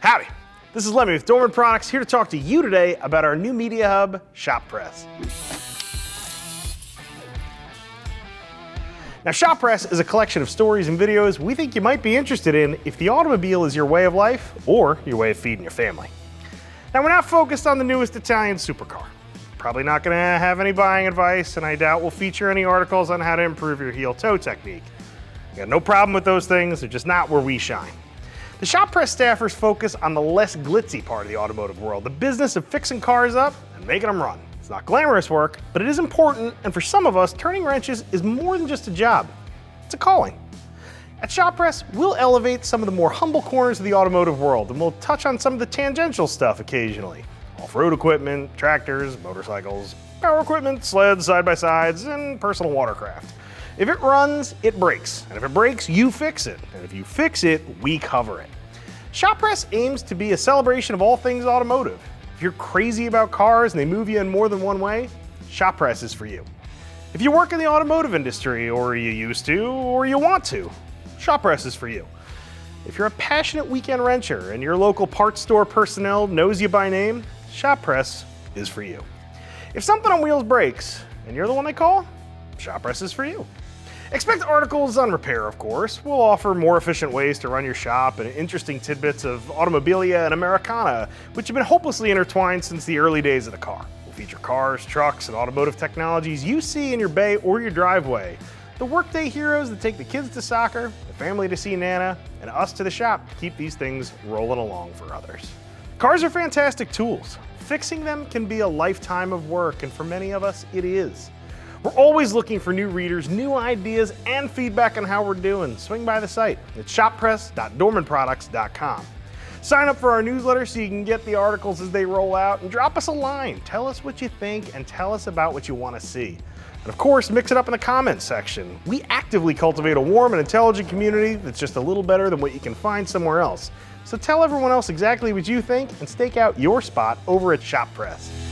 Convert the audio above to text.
Howdy, this is Lemmy with Dorman Products, here to talk to you today about our new media hub, ShopPress. Now, ShopPress is a collection of stories and videos we think you might be interested in if the automobile is your way of life or your way of feeding your family. Now, we're not focused on the newest Italian supercar. Probably not going to have any buying advice, and I doubt we'll feature any articles on how to improve your heel-toe technique. I got no problem with those things, they're just not where we shine. The ShopPress staffers focus on the less glitzy part of the automotive world, the business of fixing cars up and making them run. It's not glamorous work, but it is important, and for some of us, turning wrenches is more than just a job. It's a calling. At ShopPress, we'll elevate some of the more humble corners of the automotive world, and we'll touch on some of the tangential stuff occasionally. Off-road equipment, tractors, motorcycles, power equipment, sleds, side-by-sides, and personal watercraft. If it runs, it breaks. And if it breaks, you fix it. And if you fix it, we cover it. ShopPress aims to be a celebration of all things automotive. If you're crazy about cars and they move you in more than one way, ShopPress is for you. If you work in the automotive industry, or you used to, or you want to, ShopPress is for you. If you're a passionate weekend wrencher and your local parts store personnel knows you by name, ShopPress is for you. If something on wheels breaks and you're the one they call, ShopPress is for you. Expect articles on repair, of course. We'll offer more efficient ways to run your shop and interesting tidbits of automobilia and Americana, which have been hopelessly intertwined since the early days of the car. We'll feature cars, trucks, and automotive technologies you see in your bay or your driveway. The workday heroes that take the kids to soccer, the family to see Nana, and us to the shop to keep these things rolling along for others. Cars are fantastic tools. Fixing them can be a lifetime of work, and for many of us, it is. We're always looking for new readers, new ideas, and feedback on how we're doing. Swing by the site at shoppress.dormanproducts.com. Sign up for our newsletter so you can get the articles as they roll out, and drop us a line. Tell us what you think and tell us about what you want to see. And of course, mix it up in the comments section. We actively cultivate a warm and intelligent community that's just a little better than what you can find somewhere else. So tell everyone else exactly what you think and stake out your spot over at ShopPress.